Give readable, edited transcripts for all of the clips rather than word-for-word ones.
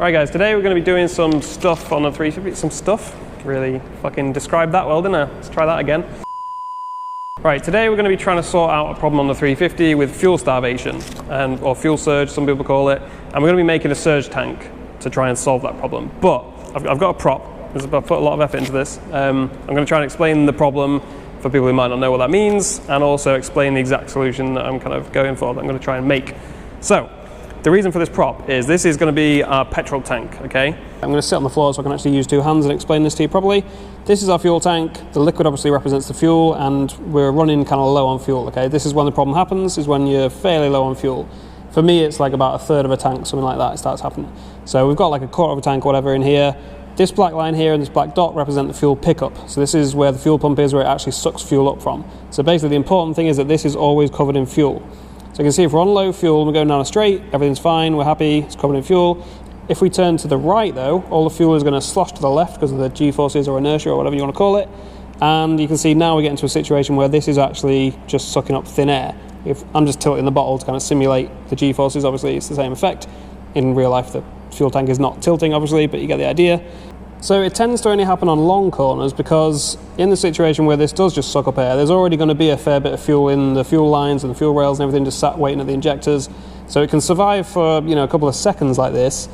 Right guys, today we're going to be doing some stuff on the 350. Some stuff? Really fucking describe that well, didn't I? Let's try that again. Right, today we're going to be trying to sort out a problem on the 350 with fuel starvation, or fuel surge, some people call it. And we're going to be making a surge tank to try and solve that problem. But I've got a prop. I've put a lot of effort into this. I'm going to try and explain the problem for people who might not know what that means, and also explain the exact solution that I'm kind of going for, that I'm going to try and make. So, the reason for this prop is this is going to be our petrol tank, okay? I'm going to sit on the floor so I can actually use two hands and explain this to you properly. This is our fuel tank. The liquid obviously represents the fuel, and we're running kind of low on fuel, okay? This is when the problem happens, is when you're fairly low on fuel. For me, it's like about a third of a tank, something like that, it starts happening. So we've got like a quarter of a tank or whatever in here. This black line here and this black dot represent the fuel pickup. So this is where the fuel pump is, where it actually sucks fuel up from. So basically the important thing is that this is always covered in fuel. So you can see if we're on low fuel, we're going down a straight, everything's fine, we're happy, it's covered in fuel. If we turn to the right though, all the fuel is going to slosh to the left because of the G-forces or inertia or whatever you want to call it. And you can see now we get into a situation where this is actually just sucking up thin air. If I'm just tilting the bottle to kind of simulate the G-forces, obviously it's the same effect. In real life the fuel tank is not tilting obviously, but you get the idea. So it tends to only happen on long corners because in the situation where this does just suck up air, there's already going to be a fair bit of fuel in the fuel lines and the fuel rails and everything just sat waiting at the injectors. So it can survive for, you know, a couple of seconds like this,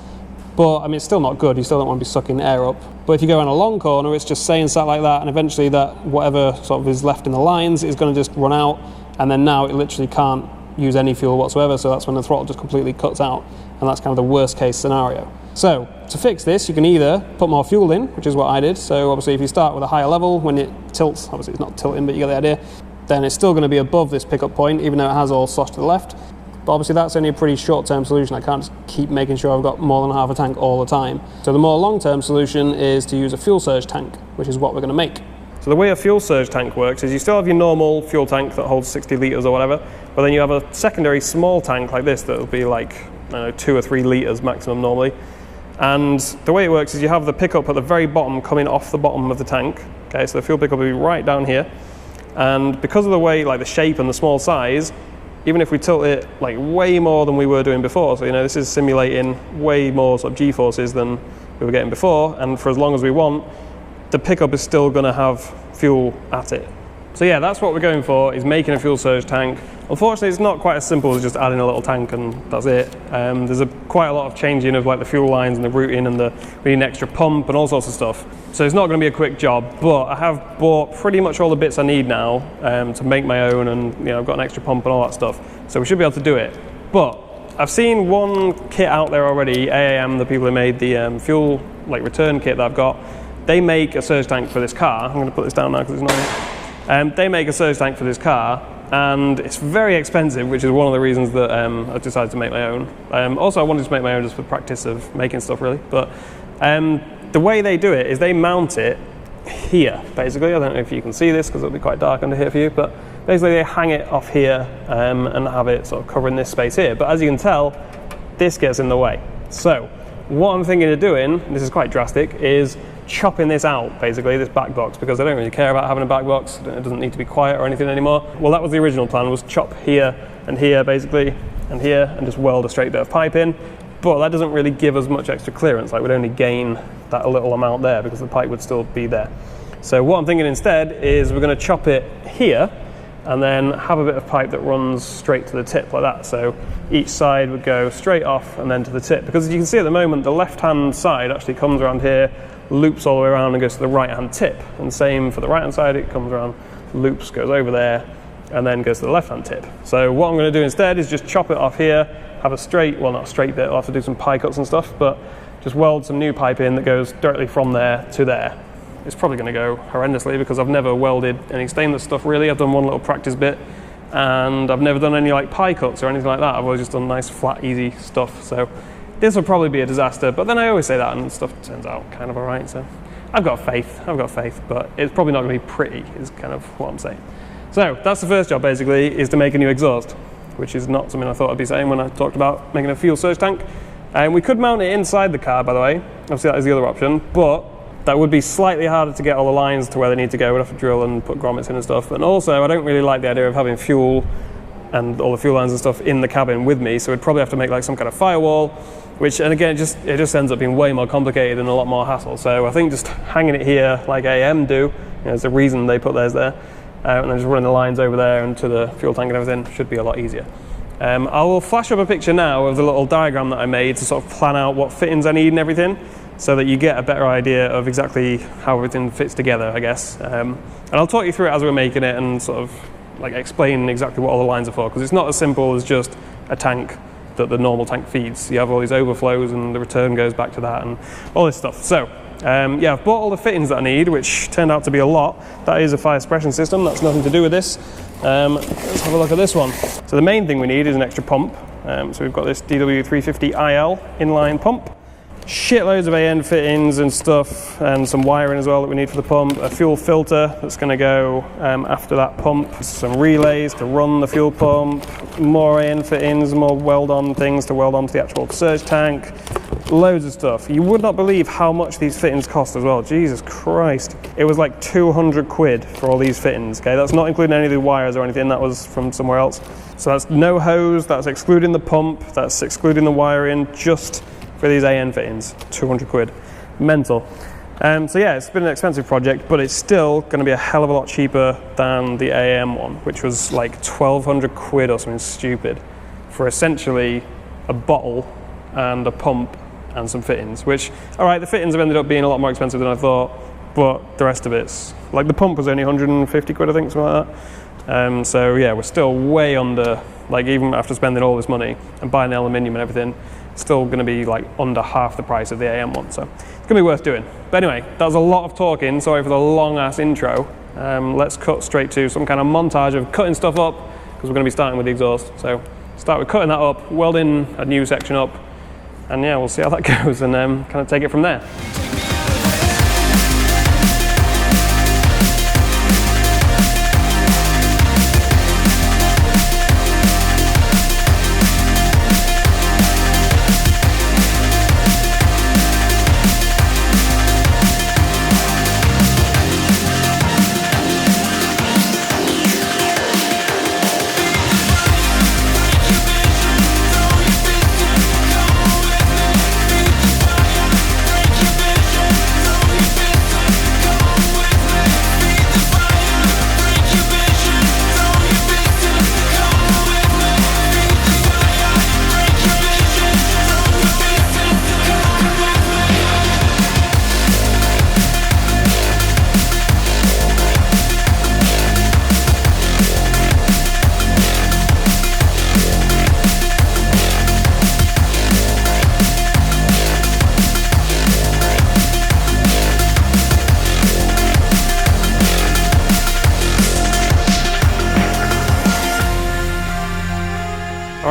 but I mean, it's still not good. You still don't want to be sucking air up. But if you go on a long corner, it's just staying sat like that, and eventually that whatever sort of is left in the lines is going to just run out, and then now it literally can't use any fuel whatsoever, so that's when the throttle just completely cuts out, and that's kind of the worst case scenario. So, to fix this, you can either put more fuel in, which is what I did. So obviously if you start with a higher level, when it tilts, obviously it's not tilting, but you get the idea, then it's still going to be above this pickup point, even though it has all sloshed to the left. But obviously that's only a pretty short-term solution. I can't just keep making sure I've got more than half a tank all the time. So the more long-term solution is to use a fuel surge tank, which is what we're going to make. So the way a fuel surge tank works is you still have your normal fuel tank that holds 60 litres or whatever, but then you have a secondary small tank like this that will be like, I don't know, 2 or 3 litres maximum normally. And the way it works is you have the pickup at the very bottom coming off the bottom of the tank. Okay, so the fuel pickup will be right down here. And because of the way, like the shape and the small size, even if we tilt it like way more than we were doing before, so you know, this is simulating way more sort of G-forces than we were getting before, and for as long as we want, the pickup is still going to have fuel at it. So yeah, that's what we're going for, is making a fuel surge tank. Unfortunately, it's not quite as simple as just adding a little tank and that's it. There's quite a lot of changing of like the fuel lines and the routing, and we need an extra pump and all sorts of stuff. So it's not going to be a quick job, but I have bought pretty much all the bits I need now to make my own, and you know, I've got an extra pump and all that stuff. So we should be able to do it. But I've seen one kit out there already, AAM, the people who made the fuel like return kit that I've got. They make a surge tank for this car. I'm going to put this down now because it's not. They make a surge tank for this car, and it's very expensive, which is one of the reasons that I decided to make my own. Also, I wanted to make my own just for practice of making stuff, really. But the way they do it is they mount it here, basically. I don't know if you can see this because it'll be quite dark under here for you, but basically they hang it off here and have it sort of covering this space here. But as you can tell, this gets in the way. So what I'm thinking of doing, and this is quite drastic, is chopping this out, basically, this back box, because I don't really care about having a back box. It doesn't need to be quiet or anything anymore. Well, that was the original plan, was chop here, basically, and here, and just weld a straight bit of pipe in. But that doesn't really give us much extra clearance. Like, we'd only gain that little amount there because the pipe would still be there. So what I'm thinking instead is we're going to chop it here, and then have a bit of pipe that runs straight to the tip like that. So each side would go straight off and then to the tip. Because as you can see at the moment, the left-hand side actually comes around here, loops all the way around and goes to the right-hand tip. And same for the right-hand side, it comes around, loops, goes over there, and then goes to the left-hand tip. So what I'm going to do instead is just chop it off here, have a straight, well, not a straight bit, I'll have to do some pie cuts and stuff, but just weld some new pipe in that goes directly from there to there. It's probably going to go horrendously because I've never welded any stainless stuff really. I've done one little practice bit, and I've never done any like pie cuts or anything like that. I've always just done nice, flat, easy stuff. So this will probably be a disaster, but then I always say that and stuff turns out kind of all right. So I've got faith, but it's probably not going to be pretty, is kind of what I'm saying. So that's the first job basically, is to make a new exhaust, which is not something I thought I'd be saying when I talked about making a fuel surge tank. And we could mount it inside the car, by the way. Obviously that is the other option, but that would be slightly harder to get all the lines to where they need to go. We'd have to drill and put grommets in and stuff. And also, I don't really like the idea of having fuel and all the fuel lines and stuff in the cabin with me, so we'd probably have to make like some kind of firewall which, and again, it just ends up being way more complicated and a lot more hassle. So I think just hanging it here like AM do, there's a reason they put theirs there, and then just running the lines over there and to the fuel tank and everything should be a lot easier. I will flash up a picture now of the little diagram that I made to sort of plan out what fittings I need and everything, so that you get a better idea of exactly how everything fits together, I guess. And I'll talk you through it as we're making it and sort of like explain exactly what all the lines are for, because it's not as simple as just a tank that the normal tank feeds. You have all these overflows and the return goes back to that and all this stuff. So yeah, I've bought all the fittings that I need, which turned out to be a lot. That is a fire suppression system, that's nothing to do with this. Let's have a look at this one. So the main thing we need is an extra pump. So we've got this DW350IL inline pump. Shitloads of AN fittings and stuff, and some wiring as well that we need for the pump. A fuel filter that's going to go after that pump. Some relays to run the fuel pump. More AN fittings, more weld-on things to weld onto the actual surge tank. Loads of stuff. You would not believe how much these fittings cost as well. Jesus Christ. It was like 200 quid for all these fittings, okay? That's not including any of the wires or anything, that was from somewhere else. So that's no hose, that's excluding the pump, that's excluding the wiring, just for these AN fittings, 200 quid. Mental. So yeah, it's been an expensive project, but it's still going to be a hell of a lot cheaper than the AM one, which was like 1,200 quid or something stupid for essentially a bottle and a pump and some fittings, which, all right, the fittings have ended up being a lot more expensive than I thought, but the rest of it's, like the pump was only 150 quid, I think, something like that. So yeah, we're still way under, like even after spending all this money and buying the aluminium and everything, still going to be like under half the price of the AM one, so it's going to be worth doing. But anyway, that was a lot of talking, sorry for the long ass intro. Let's cut straight to some kind of montage of cutting stuff up, because we're going to be starting with the exhaust. So start with cutting that up, welding a new section up, and yeah, we'll see how that goes and kind of take it from there.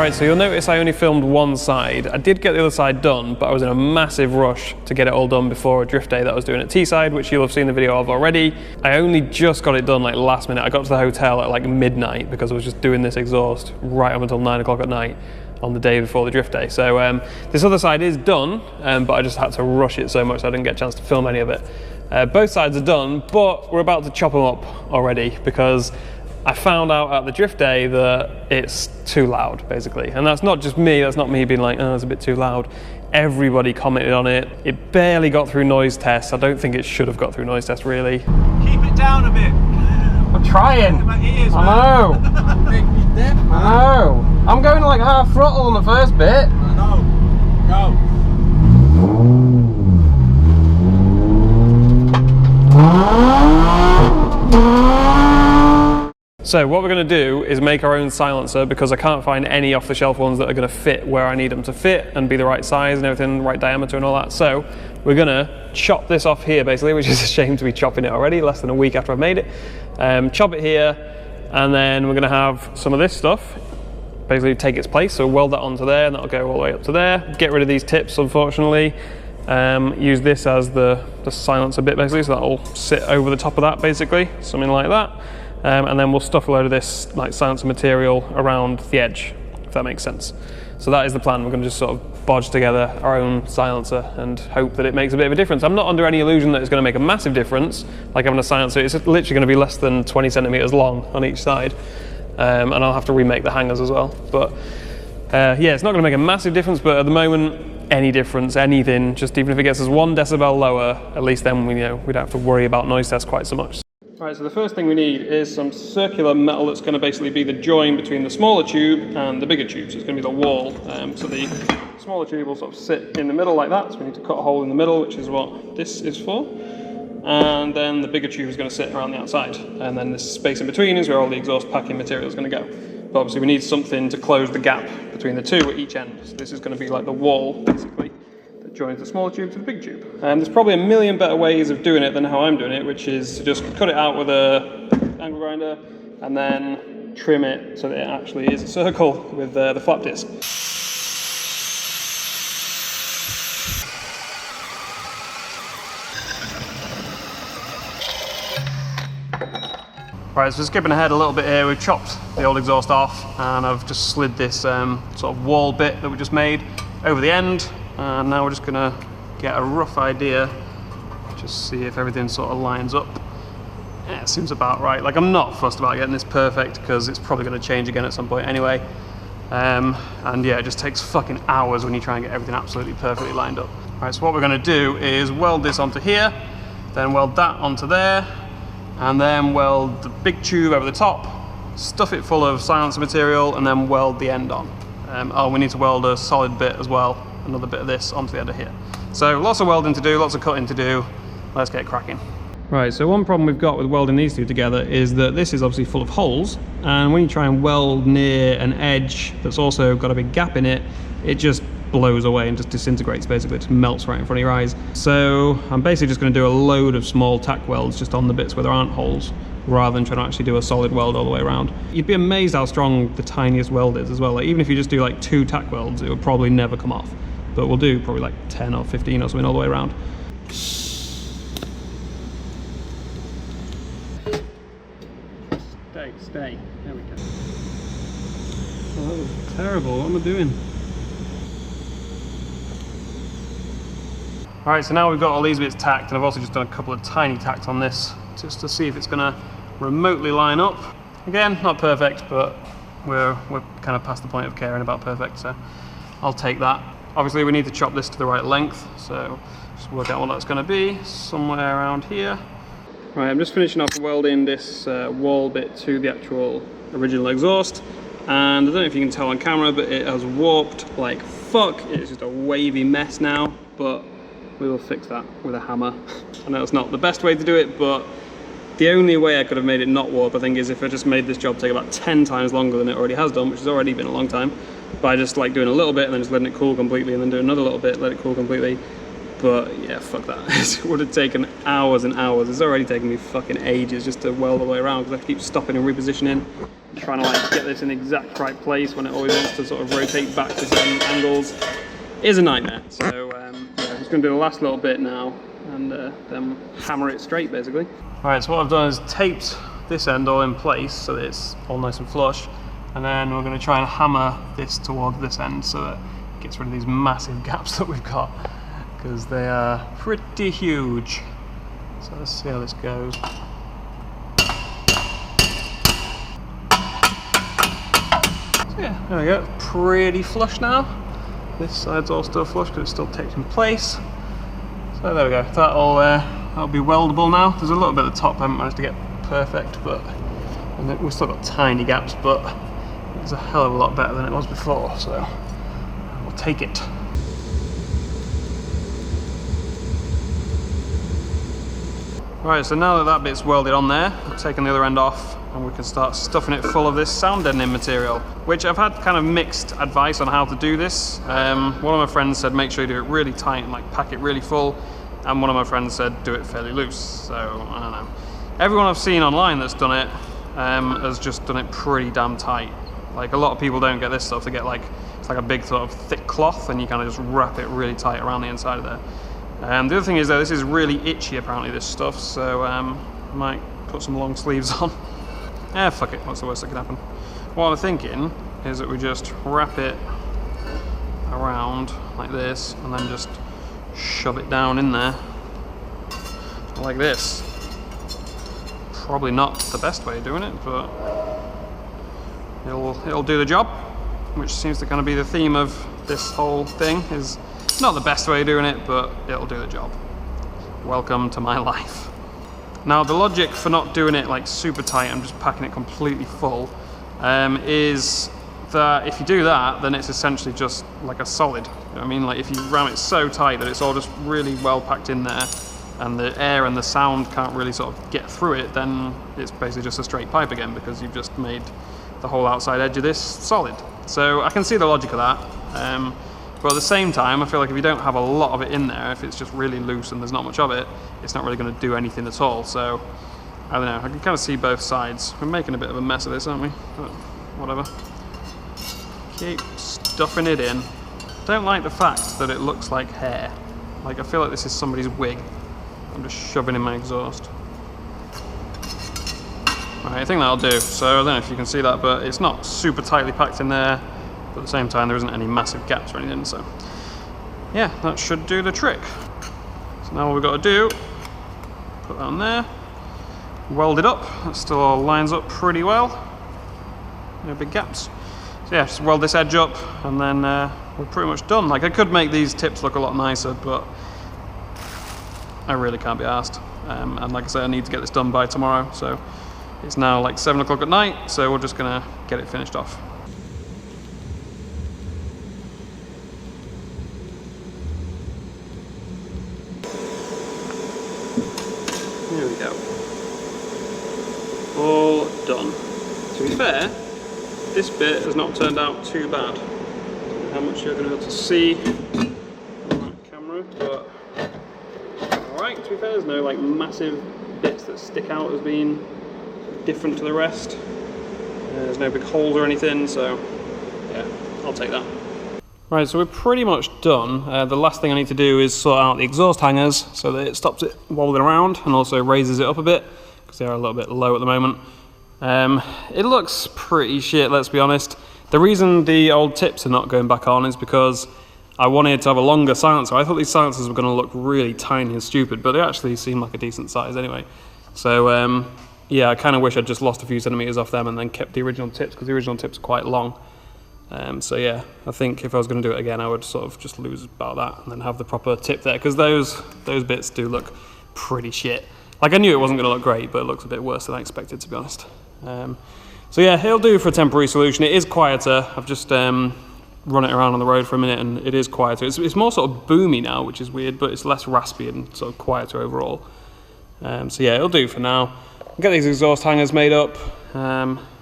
Alright, so you'll notice I only filmed one side. I did get the other side done, but I was in a massive rush to get it all done before a drift day that I was doing at Teesside, which you'll have seen the video of already. I only just got it done like last minute. I got to the hotel at like midnight because I was just doing this exhaust right up until 9 o'clock at night on the day before the drift day. So this other side is done, but I just had to rush it so much so I didn't get a chance to film any of it. Both sides are done, but we're about to chop them up already because I found out at the drift day that it's too loud, basically. And that's not just me, that's not me being like, oh, it's a bit too loud. Everybody commented on it. It barely got through noise tests. I don't think it should have got through noise tests, really. Keep it down a bit. I'm trying. Ears, I know. I know. I'm going like half throttle on the first bit. I know. Go. So what we're going to do is make our own silencer because I can't find any off-the-shelf ones that are going to fit where I need them to fit and be the right size and everything, right diameter and all that. So we're going to chop this off here basically, which is a shame to be chopping it already, less than a week after I've made it. Chop it here, and then we're going to have some of this stuff basically take its place. So weld that onto there and that'll go all the way up to there. Get rid of these tips, unfortunately. Use this as the silencer bit basically, so that'll sit over the top of that basically, something like that. And then we'll stuff a load of this like silencer material around the edge, if that makes sense. So that is the plan. We're going to just sort of bodge together our own silencer and hope that it makes a bit of a difference. I'm not under any illusion that it's going to make a massive difference, like having a silencer. It's literally going to be less than 20 centimeters long on each side, and I'll have to remake the hangers as well. But yeah, it's not going to make a massive difference, but at the moment any difference, anything, just even if it gets us 1 decibel lower, at least then we don't have to worry about noise test quite so much. All right, so the first thing we need is some circular metal that's going to basically be the join between the smaller tube and the bigger tube. So it's going to be the wall. So the smaller tube will sort of sit in the middle like that. So we need to cut a hole in the middle, which is what this is for. And then the bigger tube is going to sit around the outside. And then this space in between is where all the exhaust packing material is going to go. But obviously we need something to close the gap between the two at each end. So this is going to be like the wall, basically, that joins the smaller tube to the big tube. And there's probably a million better ways of doing it than how I'm doing it, which is to just cut it out with a angle grinder and then trim it so that it actually is a circle with the flap disc. Right, so skipping ahead a little bit here, we've chopped the old exhaust off and I've just slid this sort of wall bit that we just made over the end, and now we're just gonna get a rough idea, just see if everything sort of lines up. Yeah, it seems about right. Like, I'm not fussed about getting this perfect because it's probably gonna change again at some point anyway. And yeah, it just takes fucking hours when you try and get everything absolutely perfectly lined up. All right, so what we're gonna do is weld this onto here, then weld that onto there, and then weld the big tube over the top, stuff it full of silencer material, and then weld the end on. Oh, we need to weld a solid bit as well, another bit of this onto the end of here. So lots of welding to do, lots of cutting to do. Let's get cracking. Right, so one problem we've got with welding these two together is that this is obviously full of holes, and when you try and weld near an edge that's also got a big gap in it, it just blows away and just disintegrates, basically. It just melts right in front of your eyes. So I'm basically just going to do a load of small tack welds just on the bits where there aren't holes, rather than trying to actually do a solid weld all the way around. You'd be amazed how strong the tiniest weld is as well. Like, even if you just do like 2 tack welds, it would probably never come off. But we'll do probably like 10 or 15 or something all the way around. Stay. There we go. Oh, that was terrible. What am I doing? All right, so now we've got all these bits tacked, and I've also just done a couple of tiny tacks on this just to see if it's gonna remotely line up. Again, not perfect, but we're kind of past the point of caring about perfect, so I'll take that. Obviously, we need to chop this to the right length, so just work out what that's gonna be, somewhere around here. Right, I'm just finishing off welding this wall bit to the actual original exhaust, and I don't know if you can tell on camera, but it has warped like fuck. It's just a wavy mess now, but we will fix that with a hammer. I know it's not the best way to do it, but the only way I could have made it not warp, I think, is if I just made this job take about 10 times longer than it already has done, which has already been a long time, by just like doing a little bit and then just letting it cool completely, and then do another little bit, let it cool completely. But yeah, fuck that. It would have taken hours and hours. It's already taken me fucking ages just to weld all the way around, because I keep stopping and repositioning, trying to like get this in the exact right place when it always wants to sort of rotate back to certain angles. It is a nightmare. So yeah, I'm just going to do the last little bit now and then hammer it straight, basically. All right, so what I've done is taped this end all in place so that it's all nice and flush, and then we're going to try and hammer this towards this end so that it gets rid of these massive gaps that we've got, because they are pretty huge. So let's see how this goes. So yeah, there we go, pretty flush now. This side's all still flush because it's still taped in place. So there we go, that'll be weldable now. There's a little bit at the top I haven't managed to get perfect, but and we've still got tiny gaps, but it's a hell of a lot better than it was before, so we'll take it. Right, so now that bit's welded on there, I've taken the other end off and we can start stuffing it full of this sound deadening material, which I've had kind of mixed advice on how to do this. One of my friends said make sure you do it really tight and like pack it really full, and one of my friends said do it fairly loose, so I don't know. Everyone I've seen online that's done it has just done it pretty damn tight. Like, a lot of people don't get this stuff, they get like, it's like a big sort of thick cloth and you kind of just wrap it really tight around the inside of there. The other thing is, though, this is really itchy apparently, this stuff, so I might put some long sleeves on. Fuck it, what's the worst that can happen? What I'm thinking is that we just wrap it around like this and then just shove it down in there like this. Probably not the best way of doing it, but it'll do the job, which seems to kind of be the theme of this whole thing, is Not the best way of doing it, but it'll do the job. Welcome to my life. Now the logic for not doing it like super tight and just packing it completely full is that if you do that, then it's essentially just like a solid. You know what I mean? Like if you ram it so tight that it's all just really well packed in there and the air and the sound can't really sort of get through it, then it's basically just a straight pipe again because you've just made the whole outside edge of this solid. So I can see the logic of that. But at the same time, I feel like if you don't have a lot of it in there, if it's just really loose and there's not much of it, it's not really going to do anything at all. So, I don't know, I can kind of see both sides. We're making a bit of a mess of this, aren't we? But whatever. Keep stuffing it in. Don't like the fact that it looks like hair. Like, I feel like this is somebody's wig. I'm just shoving in my exhaust. Right, I think that'll do. So, I don't know if you can see that, but it's not super tightly packed in there. But at the same time, there isn't any massive gaps or anything, so yeah, that should do the trick. So now all we've got to do, put that on there, weld it up. That still all lines up pretty well. No big gaps. So yeah, just weld this edge up, and then we're pretty much done. Like, I could make these tips look a lot nicer, but I really can't be arsed. And like I said, I need to get this done by tomorrow, so it's now like 7 o'clock at night, so we're just gonna get it finished off. Here we go. All done. To be fair, this bit has not turned out too bad. I don't know how much you're going to be able to see on that camera, but alright, to be fair, there's no like massive bits that stick out as being different to the rest. There's no big holes or anything, so yeah, I'll take that. Right, so we're pretty much done. The last thing I need to do is sort out the exhaust hangers so that it stops it wobbling around and also raises it up a bit because they are a little bit low at the moment. It looks pretty shit, let's be honest. The reason the old tips are not going back on is because I wanted to have a longer silencer. I thought these silencers were going to look really tiny and stupid, but they actually seem like a decent size anyway. So yeah, I kind of wish I'd just lost a few centimeters off them and then kept the original tips because the original tips are quite long. So yeah, I think if I was going to do it again, I would sort of just lose about that and then have the proper tip there, because those bits do look pretty shit. Like, I knew it wasn't going to look great, but it looks a bit worse than I expected, to be honest. So yeah, it'll do for a temporary solution. It is quieter. I've just run it around on the road for a minute and it is quieter. It's more sort of boomy now, which is weird, but it's less raspy and sort of quieter overall. So yeah, it'll do for now. I'll get these exhaust hangers made up.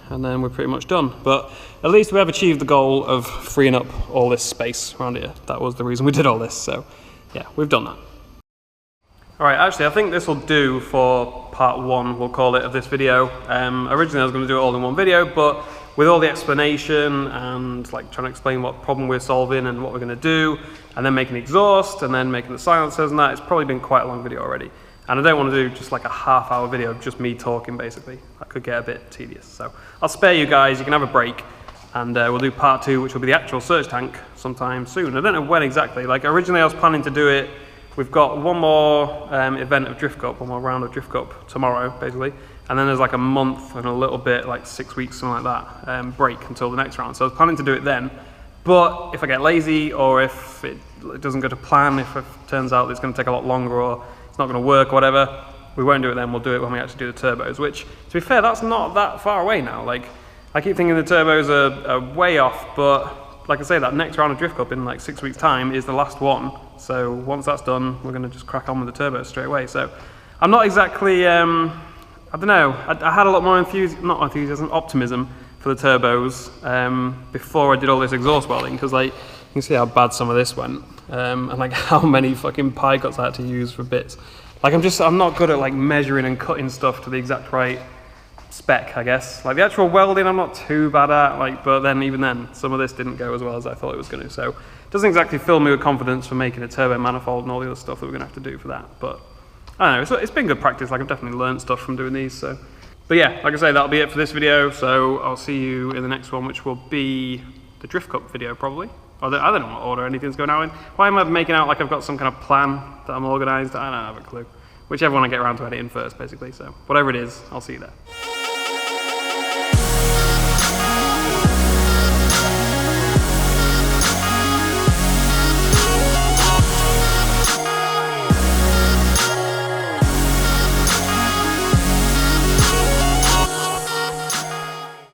And then we're pretty much done. But at least we have achieved the goal of freeing up all this space around here. That was the reason we did all this, so yeah, we've done that. Alright, actually I think this will do for part 1, we'll call it, of this video. Originally I was going to do it all in one video, but with all the explanation and like trying to explain what problem we're solving and what we're going to do, and then making the exhaust, and then making the silencers and that, it's probably been quite a long video already. And I don't want to do just like a half-hour video of just me talking, basically. That could get a bit tedious. So I'll spare you guys, you can have a break, and we'll do part 2, which will be the actual search tank sometime soon. I don't know when exactly. Like, originally I was planning to do it. We've got one more event of Drift Cup, one more round of Drift Cup tomorrow, basically. And then there's like a month and a little bit, like 6 weeks, something like that, break until the next round. So I was planning to do it then. But if I get lazy, or if it doesn't go to plan, if it turns out it's going to take a lot longer, or it's not going to work or whatever, we won't do it then, we'll do it when we actually do the turbos, which, to be fair, that's not that far away now. Like, I keep thinking the turbos are way off, but like I say, that next round of Drift Cup in like 6 weeks' time is the last one. So once that's done, we're going to just crack on with the turbos straight away. So I'm not exactly, I don't know, I had a lot more optimism for the turbos before I did all this exhaust welding, because like, you can see how bad some of this went, and like how many fucking pie cuts I had to use for bits. Like, I'm not good at like measuring and cutting stuff to the exact right spec, I guess. Like the actual welding I'm not too bad at, like, but then even then, some of this didn't go as well as I thought it was going to. So it doesn't exactly fill me with confidence for making a turbo manifold and all the other stuff that we're going to have to do for that. But I don't know, it's been good practice. Like, I've definitely learned stuff from doing these. So, but yeah, like I say, that'll be it for this video. So I'll see you in the next one, which will be the Drift Cup video probably. I don't know what order anything's going out in. Why am I making out like I've got some kind of plan that I'm organised? I don't have a clue. Whichever one I get around to editing first, basically. So whatever it is, I'll see you there.